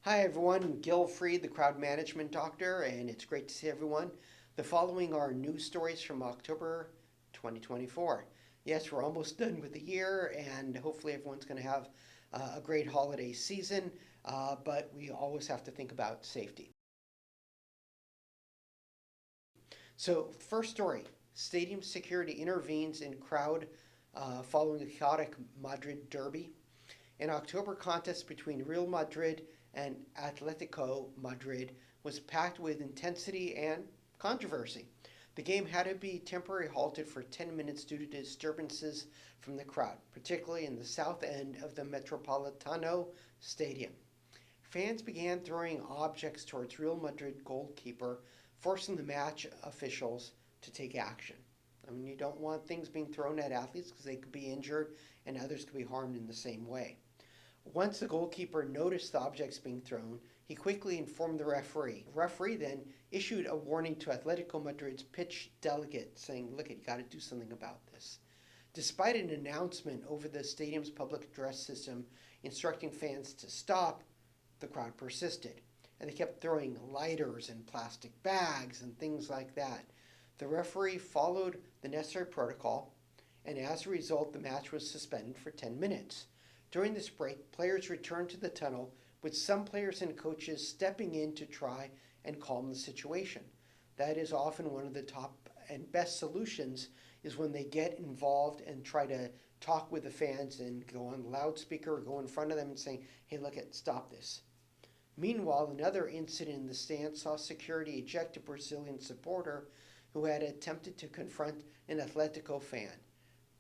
Hi everyone, Gil Freed, the crowd management doctor, and it's great to see everyone. The following are news stories from October 2024. Yes, we're almost done with the year, and hopefully everyone's going to have a great holiday season, but we always have to think about safety. So, first story, stadium security intervenes in crowd following a chaotic Madrid derby. An October contest between Real Madrid and Atletico Madrid was packed with intensity and controversy. The game had to be temporarily halted for 10 minutes due to disturbances from the crowd, particularly in the south end of the Metropolitano Stadium. Fans began throwing objects towards Real Madrid goalkeeper, forcing the match officials to take action. I mean, you don't want things being thrown at athletes because they could be injured and others could be harmed in the same way. Once the goalkeeper noticed the objects being thrown, he quickly informed the referee. The referee then issued a warning to Atletico Madrid's pitch delegate, saying, "Look, you got to do something about this." Despite an announcement over the stadium's public address system instructing fans to stop, the crowd persisted, and they kept throwing lighters and plastic bags and things like that. The referee followed the necessary protocol, and as a result, the match was suspended for 10 minutes. During this break, players returned to the tunnel, with some players and coaches stepping in to try and calm the situation. That is often one of the top and best solutions is when they get involved and try to talk with the fans and go on the loudspeaker or go in front of them and say, "Hey, look at, stop this." Meanwhile, another incident in the stand saw security eject a Brazilian supporter who had attempted to confront an Atletico fan.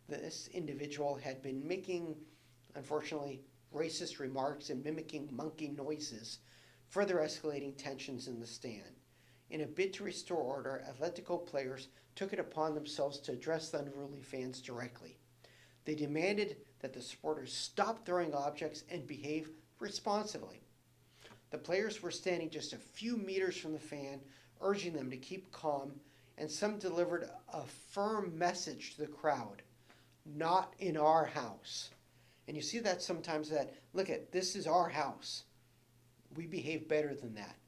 This individual had been making, unfortunately, racist remarks and mimicking monkey noises, further escalating tensions in the stand. In a bid to restore order, Atletico players took it upon themselves to address the unruly fans directly. They demanded that the supporters stop throwing objects and behave responsibly. The players were standing just a few meters from the fan, urging them to keep calm, and some delivered a firm message to the crowd: "Not in our house." And you see that sometimes that, look at, this is our house. We behave better than that.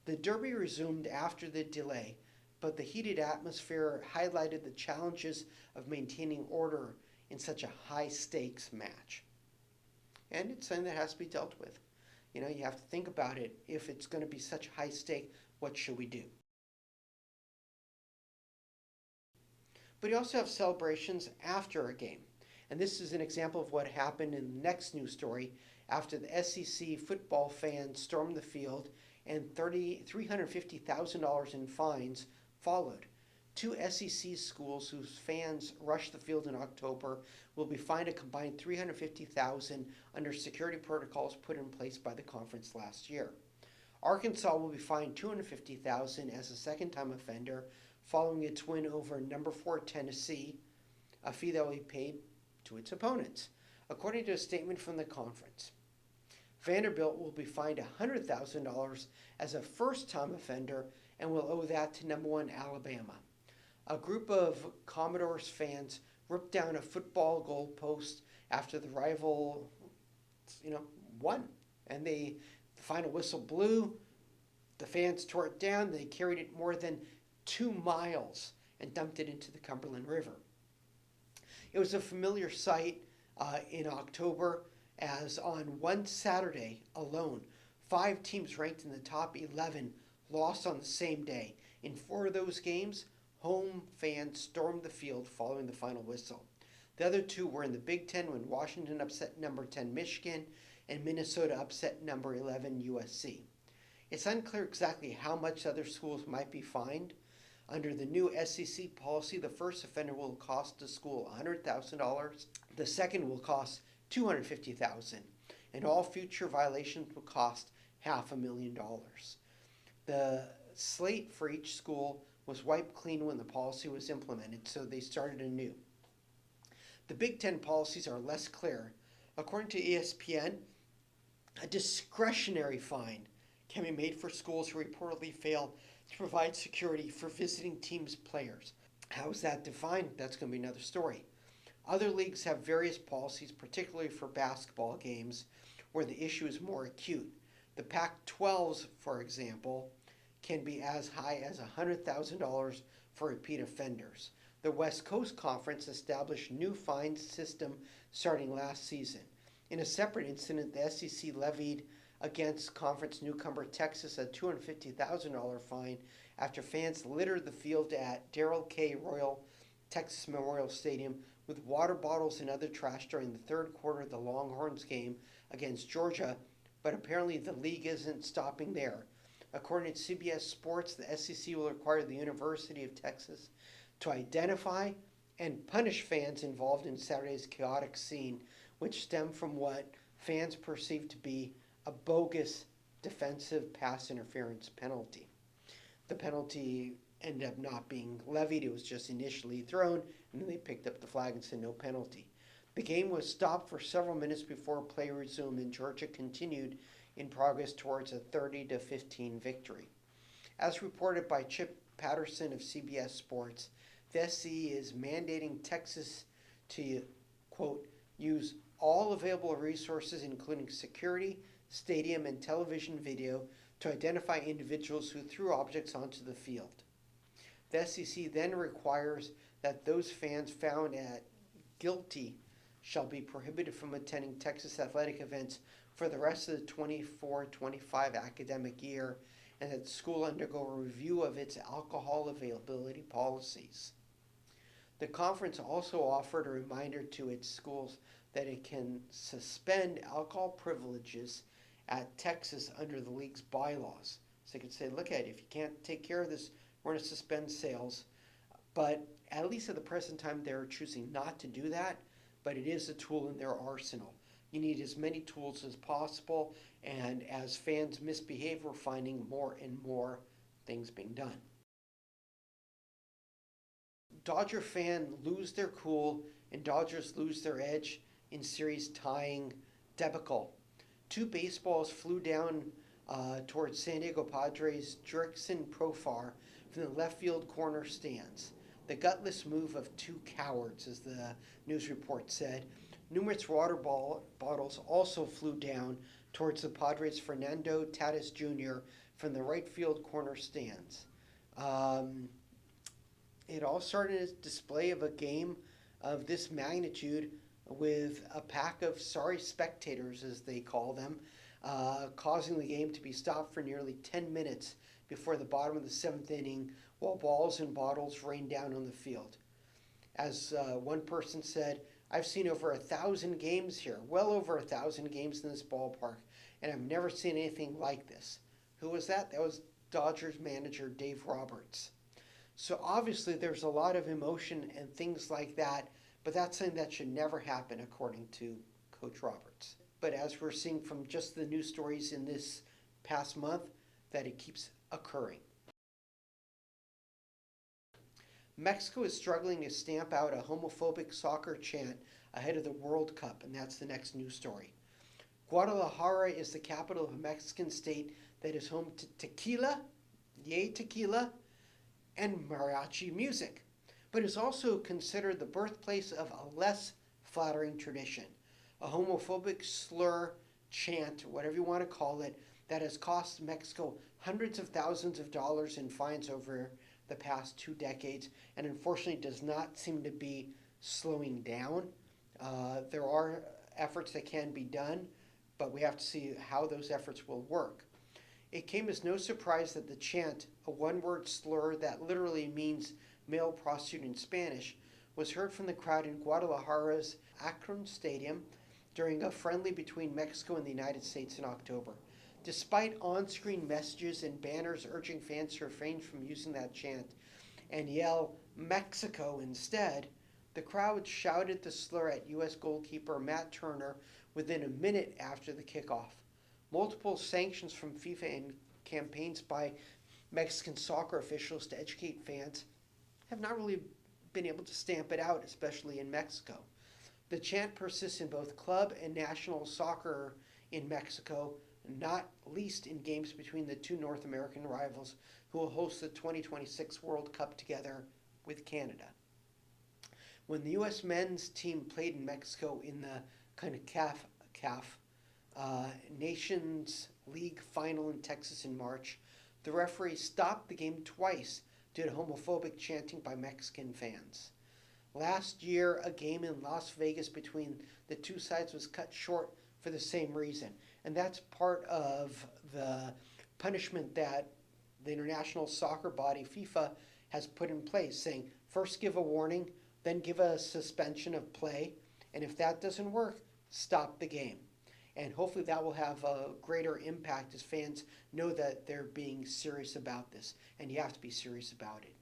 The derby resumed after the delay, but the heated atmosphere highlighted the challenges of maintaining order in such a high stakes match. And it's something that has to be dealt with. You have to think about it. If it's going to be such high stake, what should we do? But you also have celebrations after a game. And this is an example of what happened in the next news story after the SEC football fans stormed the field and $350,000 in fines followed. Two SEC schools whose fans rushed the field in October will be fined a combined $350,000 under security protocols put in place by the conference last year. Arkansas will be fined $250,000 as a second-time offender following its win over number 4 Tennessee, a fee that will be paid to its opponents, according to a statement from the conference. Vanderbilt will be fined $100,000 as a first-time offender and will owe that to number 1 Alabama. A group of Commodores fans ripped down a football goalpost after the rival, won, and the final whistle blew. The fans tore it down. They carried it more than 2 miles and dumped it into the Cumberland River. It was a familiar sight in October, as on one Saturday alone, 5 teams ranked in the top 11 lost on the same day. In 4 of those games, home fans stormed the field following the final whistle. The other 2 were in the Big Ten when Washington upset number 10 Michigan and Minnesota upset number 11 USC. It's unclear exactly how much other schools might be fined. Under the new SEC policy, the first offender will cost the school $100,000. The second will cost $250,000, and all future violations will cost $500,000. The slate for each school was wiped clean when the policy was implemented, so they started anew. The Big Ten policies are less clear. According to ESPN, a discretionary fine can be made for schools who reportedly fail to provide security for visiting teams' players. How is that defined? That's going to be another story. Other leagues have various policies, particularly for basketball games, where the issue is more acute. The Pac-12s, for example, can be as high as $100,000 for repeat offenders. The West Coast Conference established a new fine system starting last season. In a separate incident, the SEC levied against conference newcomer Texas a $250,000 fine after fans littered the field at Darrell K. Royal Texas Memorial Stadium with water bottles and other trash during the third quarter of the Longhorns game against Georgia, but apparently the league isn't stopping there. According to CBS Sports, the SEC will require the University of Texas to identify and punish fans involved in Saturday's chaotic scene, which stemmed from what fans perceived to be a bogus defensive pass interference penalty. The penalty ended up not being levied. It was just initially thrown, and then they picked up the flag and said no penalty. The game was stopped for several minutes before play resumed, and Georgia continued in progress towards a 30-15 victory. As reported by Chip Patterson of CBS Sports, the SEC is mandating Texas to, quote, use all available resources, including security, stadium, and television video, to identify individuals who threw objects onto the field. The SEC then requires that those fans found guilty shall be prohibited from attending Texas athletic events for the rest of the 24-25 academic year, and that the school undergo a review of its alcohol availability policies. The conference also offered a reminder to its schools that it can suspend alcohol privileges at Texas under the league's bylaws. So they could say, look at it, if you can't take care of this, we're going to suspend sales. But at least at the present time, they're choosing not to do that, but it is a tool in their arsenal. You need as many tools as possible, and as fans misbehave, we're finding more and more things being done. Dodger fans lose their cool, and Dodgers lose their edge in series tying debacle. Two baseballs flew down towards San Diego Padres' Jurickson Profar from the left field corner stands. The gutless move of two cowards, as the news report said. Numerous water bottles also flew down towards the Padres' Fernando Tatis Jr. from the right field corner stands. It all started as a display of a game of this magnitude with a pack of sorry spectators, as they call them, causing the game to be stopped for nearly 10 minutes before the bottom of the seventh inning, while balls and bottles rained down on the field. As one person said, I've seen over 1,000 games here, well over 1,000 games in this ballpark, and I've never seen anything like this. Who was that? That was Dodgers manager Dave Roberts. So obviously there's a lot of emotion and things like that, but that's something that should never happen according to Coach Roberts. But as we're seeing from just the news stories in this past month, that it keeps occurring. Mexico is struggling to stamp out a homophobic soccer chant ahead of the World Cup, and that's the next news story. Guadalajara is the capital of a Mexican state that is home to tequila, yay tequila, and mariachi music, but is also considered the birthplace of a less flattering tradition, a homophobic slur, chant, whatever you want to call it, that has cost Mexico hundreds of thousands of dollars in fines over the past 2 decades, and unfortunately does not seem to be slowing down. There are efforts that can be done, but we have to see how those efforts will work. It came as no surprise that the chant, a one-word slur that literally means male prostitute in Spanish, was heard from the crowd in Guadalajara's Akron Stadium during a friendly between Mexico and the United States in October. Despite on-screen messages and banners urging fans to refrain from using that chant and yell Mexico instead, the crowd shouted the slur at U.S. goalkeeper Matt Turner within a minute after the kickoff. Multiple sanctions from FIFA and campaigns by Mexican soccer officials to educate fans have not really been able to stamp it out, especially in Mexico. The chant persists in both club and national soccer in Mexico, not least in games between the two North American rivals who will host the 2026 World Cup together with Canada. When the U.S. men's team played in Mexico in the CONCACAF Nations League final in Texas in March, the referee stopped the game twice due to homophobic chanting by Mexican fans. Last year, a game in Las Vegas between the two sides was cut short for the same reason. And that's part of the punishment that the international soccer body, FIFA, has put in place, saying first give a warning, then give a suspension of play, and if that doesn't work, stop the game. And hopefully that will have a greater impact as fans know that they're being serious about this, and you have to be serious about it.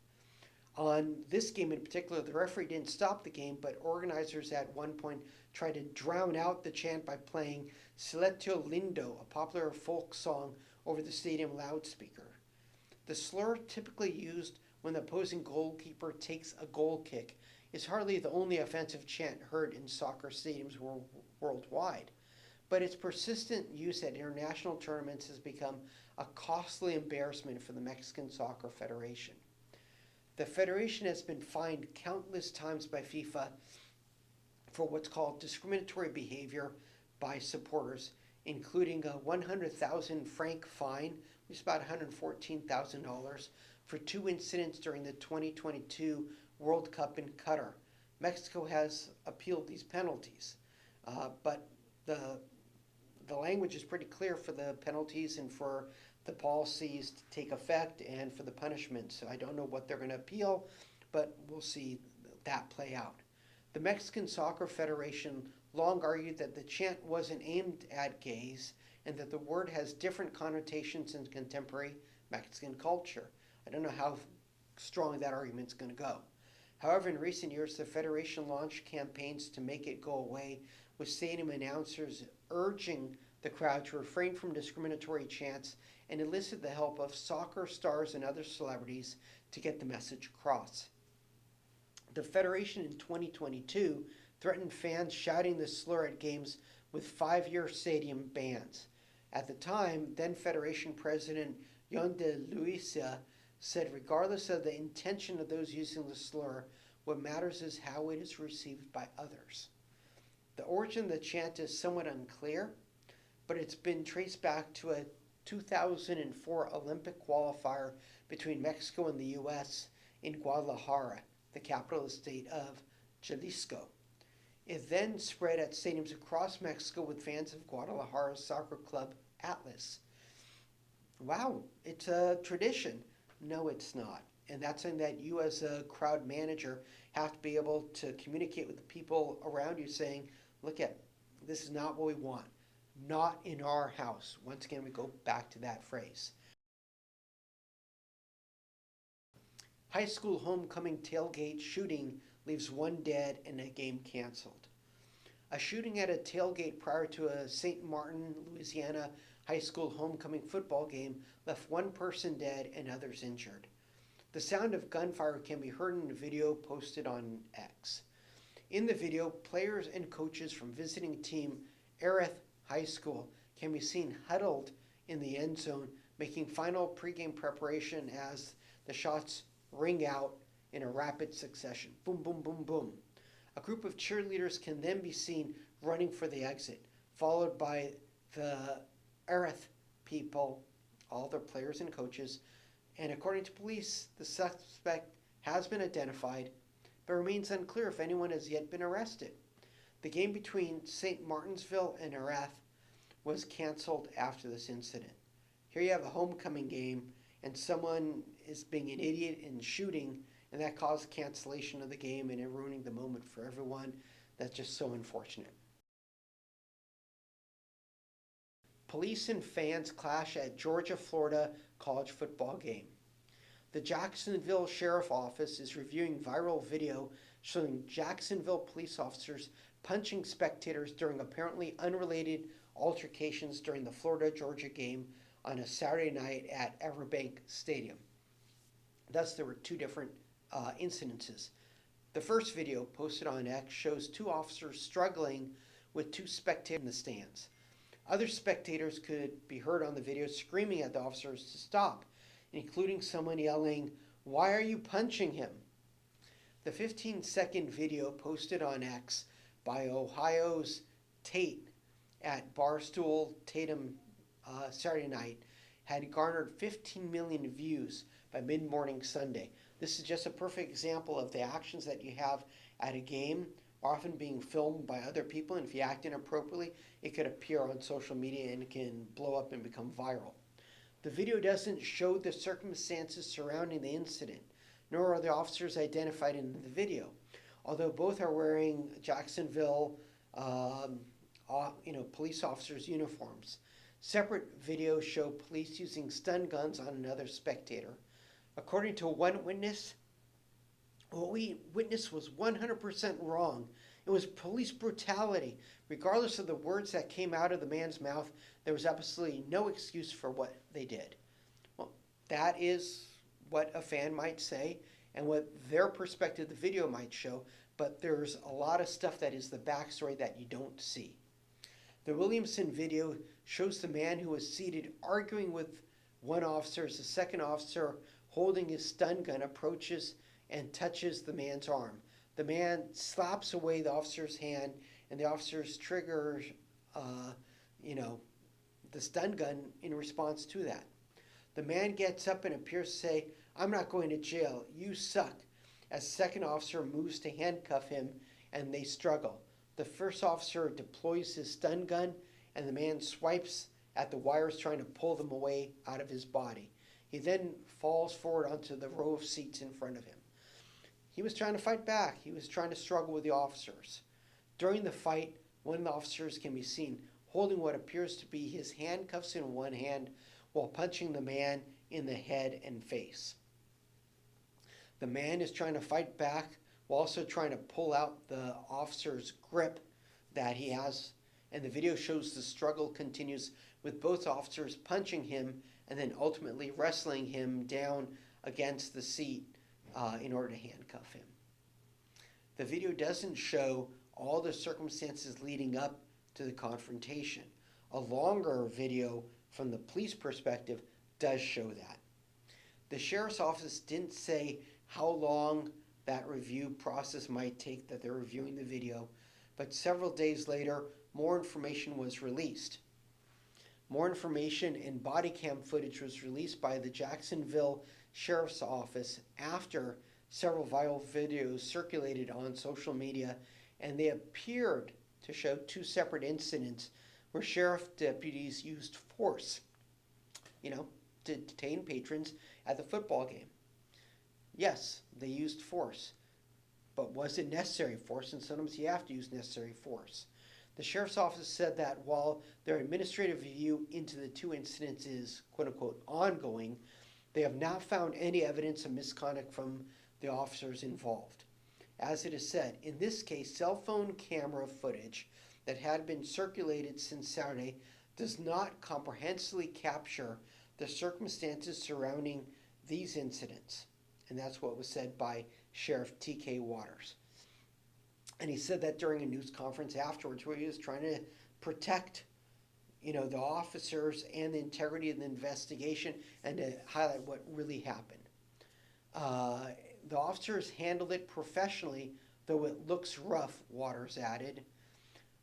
On this game in particular, the referee didn't stop the game, but organizers at one point tried to drown out the chant by playing Silencio Lindo, a popular folk song, over the stadium loudspeaker. The slur typically used when the opposing goalkeeper takes a goal kick is hardly the only offensive chant heard in soccer stadiums worldwide, but its persistent use at international tournaments has become a costly embarrassment for the Mexican Soccer Federation. The Federation has been fined countless times by FIFA for what's called discriminatory behavior by supporters, including a 100,000 franc fine, which is about $114,000, for 2 incidents during the 2022 World Cup in Qatar. Mexico has appealed these penalties, but the language is pretty clear for the penalties and for the policies to take effect and for the punishments. So I don't know what they're going to appeal, but we'll see that play out. The Mexican Soccer Federation long argued that the chant wasn't aimed at gays and that the word has different connotations in contemporary Mexican culture. I don't know how strong that argument's going to go. However, in recent years, the Federation launched campaigns to make it go away, with stadium announcers urging the crowd to refrain from discriminatory chants and enlisted the help of soccer stars and other celebrities to get the message across. The Federation in 2022 threatened fans shouting the slur at games with 5-year stadium bans. At the time, then Federation President Yon de Luisa said regardless of the intention of those using the slur, what matters is how it is received by others. The origin of the chant is somewhat unclear, but it's been traced back to a 2004 Olympic qualifier between Mexico and the U.S. in Guadalajara, the capital state of Jalisco. It then spread at stadiums across Mexico with fans of Guadalajara's soccer club Atlas. Wow, it's a tradition. No, it's not. And that's something that you as a crowd manager have to be able to communicate with the people around you saying, look at, this is not what we want. Not in our house. Once again, we go back to that phrase. High school homecoming tailgate shooting leaves 1 dead and a game canceled. A shooting at a tailgate prior to a St. Martin, Louisiana high school homecoming football game left 1 person dead and others injured. The sound of gunfire can be heard in a video posted on X. In the video, players and coaches from visiting team Aerith High School can be seen huddled in the end zone, making final pregame preparation as the shots ring out in a rapid succession. Boom, boom, boom, boom. A group of cheerleaders can then be seen running for the exit, followed by the Aerith people, all their players and coaches. And according to police, the suspect has been identified, but remains unclear if anyone has yet been arrested. The game between St. Martinsville and Aerith was canceled after this incident. Here you have a homecoming game, and someone is being an idiot and shooting, and that caused cancellation of the game and it ruining the moment for everyone. That's just so unfortunate. Police and fans clash at Georgia-Florida college football game. The Jacksonville Sheriff Office is reviewing viral video showing Jacksonville police officers punching spectators during apparently unrelated altercations during the Florida-Georgia game on a Saturday night at Everbank Stadium. Thus, there were 2 different incidences. The first video, posted on X, shows 2 officers struggling with 2 spectators in the stands. Other spectators could be heard on the video screaming at the officers to stop, including someone yelling, "Why are you punching him?" The 15-second video posted on X by Ohio's Tate at Barstool Tatum Saturday night had garnered 15 million views by mid-morning Sunday. This is just a perfect example of the actions that you have at a game, often being filmed by other people, and if you act inappropriately, it could appear on social media and it can blow up and become viral. The video doesn't show the circumstances surrounding the incident, nor are the officers identified in the video. Although both are wearing Jacksonville, police officers' uniforms. Separate videos show police using stun guns on another spectator. According to one witness, what we witnessed was 100% wrong. It was police brutality. Regardless of the words that came out of the man's mouth, there was absolutely no excuse for what they did. Well, that is what a fan might say and what their perspective of the video might show, but there's a lot of stuff that is the backstory that you don't see. The Williamson video shows the man who was seated arguing with one officer as the second officer holding his stun gun approaches and touches the man's arm. The man slaps away the officer's hand, and the officer's triggers, the stun gun in response to that. The man gets up and appears to say, "I'm not going to jail, you suck," as the second officer moves to handcuff him and they struggle. The first officer deploys his stun gun and the man swipes at the wires trying to pull them away out of his body. He then falls forward onto the row of seats in front of him. He was trying to fight back. He was trying to struggle with the officers. During the fight, one of the officers can be seen holding what appears to be his handcuffs in one hand while punching the man in the head and face. The man is trying to fight back while also trying to pull out the officer's grip that he has, and the video shows the struggle continues with both officers punching him and then ultimately wrestling him down against the seat in order to handcuff him. The video doesn't show all the circumstances leading up to the confrontation. A longer video from the police perspective does show that. The sheriff's office didn't say how long that review process might take that they're reviewing the video, but several days later, more information was released. More information and body cam footage was released by the Jacksonville Sheriff's Office after several viral videos circulated on social media, and they appeared to show two separate incidents where sheriff deputies used force, to detain patrons at the football game. Yes, they used force, but was it necessary force? And sometimes you have to use necessary force. The sheriff's office said that while their administrative review into the two incidents is quote-unquote ongoing, they have not found any evidence of misconduct from the officers involved. As it is said, in this case, cell phone camera footage that had been circulated since Saturday does not comprehensively capture the circumstances surrounding these incidents. And that's what was said by Sheriff T.K. Waters. And he said that during a news conference afterwards where he was trying to protect, the officers and the integrity of the investigation and to highlight what really happened. The officers handled it professionally, though it looks rough, Waters added.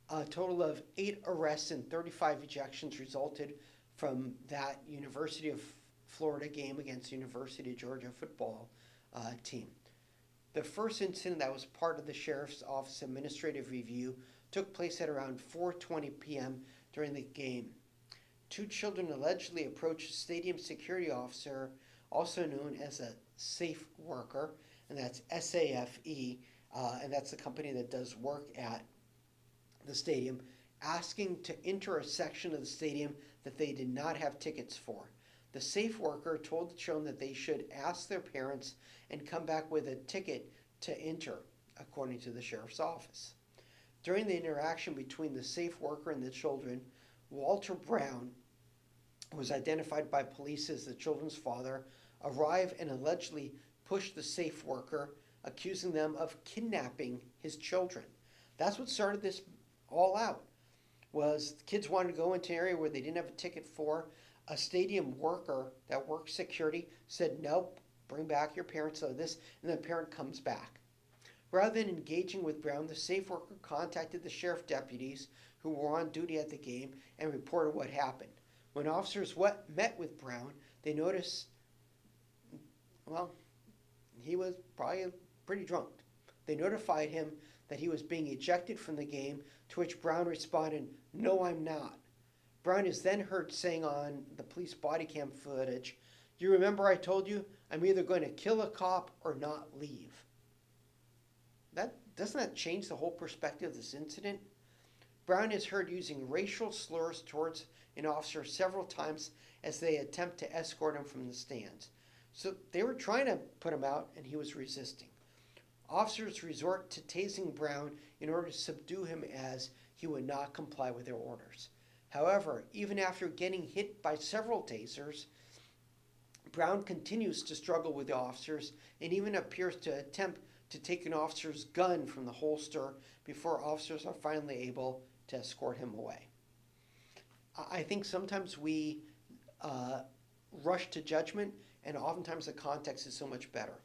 A total of 8 arrests and 35 ejections resulted from that University of Florida game against the University of Georgia football team. The first incident that was part of the Sheriff's Office administrative review took place at around 4:20 p.m. during the game. 2 children allegedly approached a stadium security officer, also known as a safe worker, and that's SAFE, and that's the company that does work at the stadium, asking to enter a section of the stadium that they did not have tickets for. The safe worker told the children that they should ask their parents and come back with a ticket to enter, according to the sheriff's office. During the interaction between the safe worker and the children, Walter Brown, who was identified by police as the children's father, arrived and allegedly pushed the safe worker, accusing them of kidnapping his children. That's what started this all out, was the kids wanted to go into an area where they didn't have a ticket for. A stadium worker that worked security said, "Nope, bring back your parents of this," and the parent comes back. Rather than engaging with Brown, the safe worker contacted the sheriff deputies who were on duty at the game and reported what happened. When officers met with Brown, they noticed, well, he was probably pretty drunk. They notified him that he was being ejected from the game, to which Brown responded, "No, I'm not." Brown is then heard saying on the police body cam footage, "You remember I told you I'm either going to kill a cop or not leave." Doesn't that change the whole perspective of this incident? Brown is heard using racial slurs towards an officer several times as they attempt to escort him from the stands. So they were trying to put him out, and he was resisting. Officers resort to tasing Brown in order to subdue him as he would not comply with their orders. However, even after getting hit by several tasers, Brown continues to struggle with the officers and even appears to attempt to take an officer's gun from the holster before officers are finally able to escort him away. I think sometimes we rush to judgment, and oftentimes the context is so much better.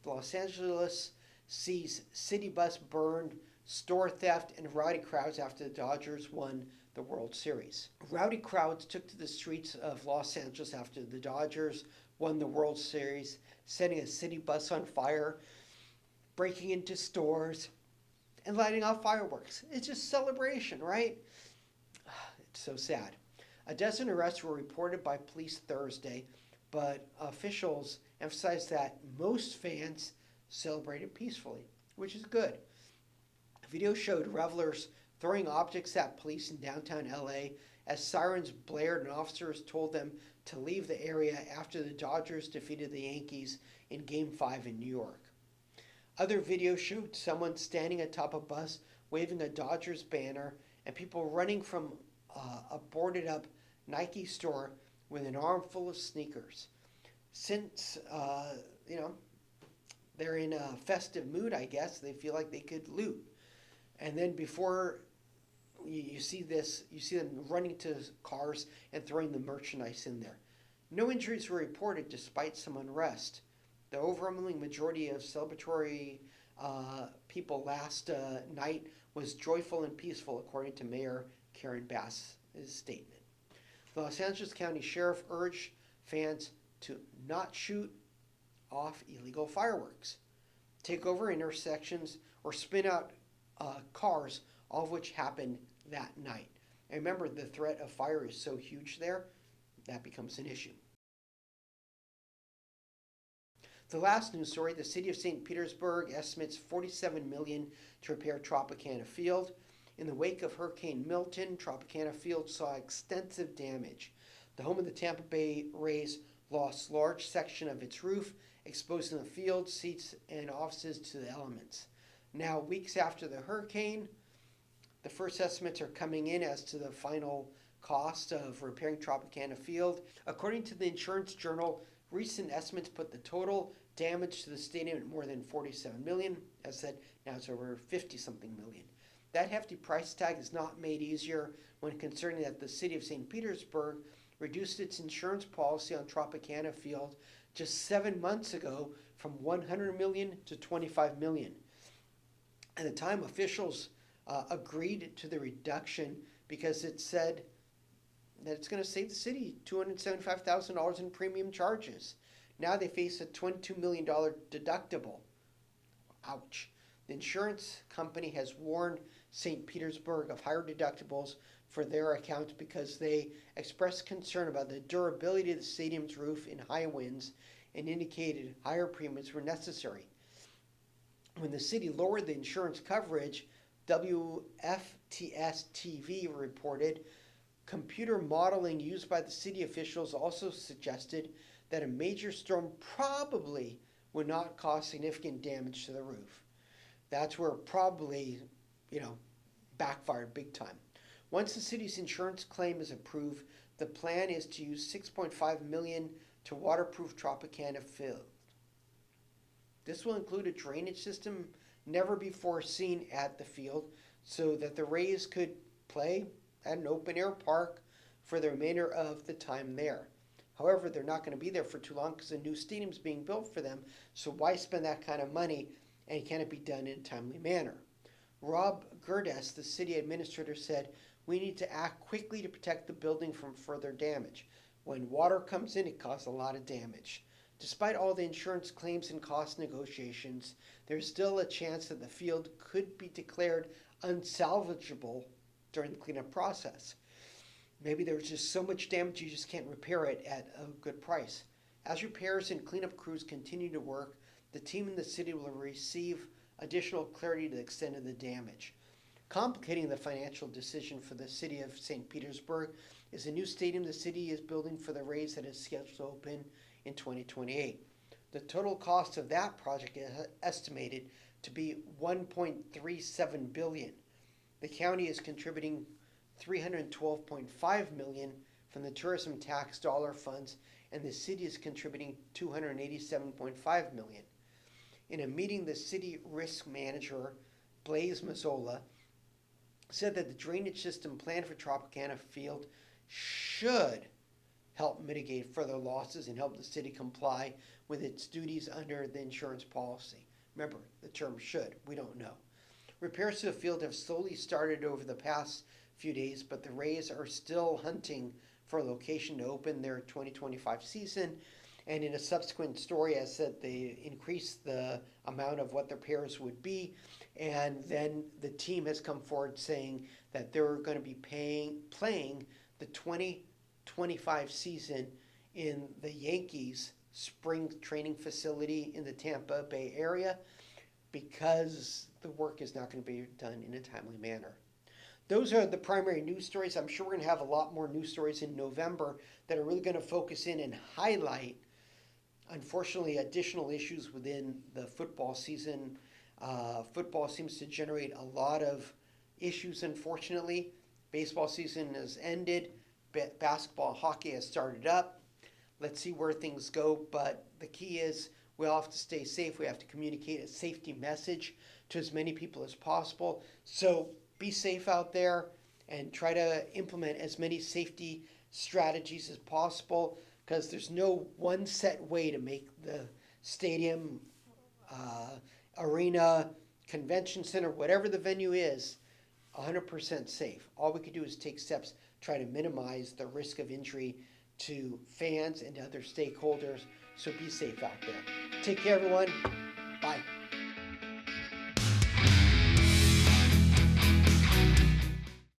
Los Angeles sees city bus burned, store theft, and rowdy crowds after the Dodgers won the World Series. Rowdy crowds took to the streets of Los Angeles after the Dodgers won the World Series, setting a city bus on fire, breaking into stores, and lighting off fireworks. It's just celebration, right? It's so sad. A dozen arrests were reported by police Thursday, but officials emphasized that most fans celebrated peacefully, which is good. A video showed revelers throwing objects at police in downtown LA as sirens blared and officers told them to leave the area after the Dodgers defeated the Yankees in Game 5 in New York. Other videos showed someone standing atop a bus waving a Dodgers banner and people running from a boarded up Nike store with an armful of sneakers. Since, they're in a festive mood, I guess, they feel like they could loot. And then before you see this, you see them running to cars and throwing the merchandise in there. No injuries were reported despite some unrest. The overwhelming majority of celebratory people last night was joyful and peaceful, according to Mayor Karen Bass's statement. The Los Angeles County Sheriff urged fans to not shoot off illegal fireworks, take over intersections, or spin out cars, all of which happened that night. And remember, the threat of fire is so huge there, that becomes an issue. The last news story, the city of St. Petersburg estimates $47 million to repair Tropicana Field. In the wake of Hurricane Milton, Tropicana Field saw extensive damage. The home of the Tampa Bay Rays lost a large section of its roof, exposing the field, seats, and offices to the elements. Now, weeks after the hurricane, the first estimates are coming in as to the final cost of repairing Tropicana Field. According to the Insurance Journal, recent estimates put the total damage to the stadium at more than $47 million. As said, now it's over 50-something million. That hefty price tag is not made easier when considering that the city of St. Petersburg reduced its insurance policy on Tropicana Field just 7 months ago from $100 million to $25 million. At the time, officials agreed to the reduction because it said that it's going to save the city $275,000 in premium charges. Now they face a $22 million deductible. Ouch. The insurance company has warned St. Petersburg of higher deductibles for their accounts because they expressed concern about the durability of the stadium's roof in high winds and indicated higher premiums were necessary. When the city lowered the insurance coverage, WFTS-TV reported computer modeling used by the city officials also suggested that a major storm probably would not cause significant damage to the roof. That's where it probably, backfired big time. Once the city's insurance claim is approved, the plan is to use $6.5 million to waterproof Tropicana Field. This will include a drainage system never before seen at the field so that the Rays could play at an open-air park for the remainder of the time there. However, they're not going to be there for too long because a new stadium is being built for them, so why spend that kind of money, and can it be done in a timely manner? Rob Gerdes, the city administrator, said, We need to act quickly to protect the building from further damage. When water comes in, it causes a lot of damage. Despite all the insurance claims and cost negotiations, there's still a chance that the field could be declared unsalvageable during the cleanup process. Maybe there was just so much damage you just can't repair it at a good price. As repairs and cleanup crews continue to work, the team in the city will receive additional clarity to the extent of the damage. Complicating the financial decision for the city of St. Petersburg is a new stadium the city is building for the Rays that is scheduled to open in 2028. The total cost of that project is estimated to be $1.37 billion. The county is contributing $312.5 million from the tourism tax dollar funds, and the city is contributing $287.5 million. In a meeting, the city risk manager, Blaise Mazzola, said that the drainage system planned for Tropicana Field should help mitigate further losses and help the city comply with its duties under the insurance policy. Remember, the term should, we don't know. Repairs to the field have slowly started over the past few days, but the Rays are still hunting for a location to open their 2025 season. And in a subsequent story, I said they increased the amount of what the repairs would be. And then the team has come forward saying that they're going to be playing the 2025 season in the Yankees spring training facility in the Tampa Bay area because the work is not going to be done in a timely manner. Those are the primary news stories. I'm sure we're going to have a lot more news stories in November that are really going to focus in and highlight, unfortunately, additional issues within the football season. Football seems to generate a lot of issues, unfortunately. Baseball season has ended. Basketball and hockey has started up. Let's see where things go. But the key is we all have to stay safe. We have to communicate a safety message to as many people as possible. So be safe out there and try to implement as many safety strategies as possible, because there's no one set way to make the stadium, arena, convention center, whatever the venue is, 100% safe. All we can do is take steps, try to minimize the risk of injury to fans and other stakeholders. So be safe out there. Take care, everyone. Bye.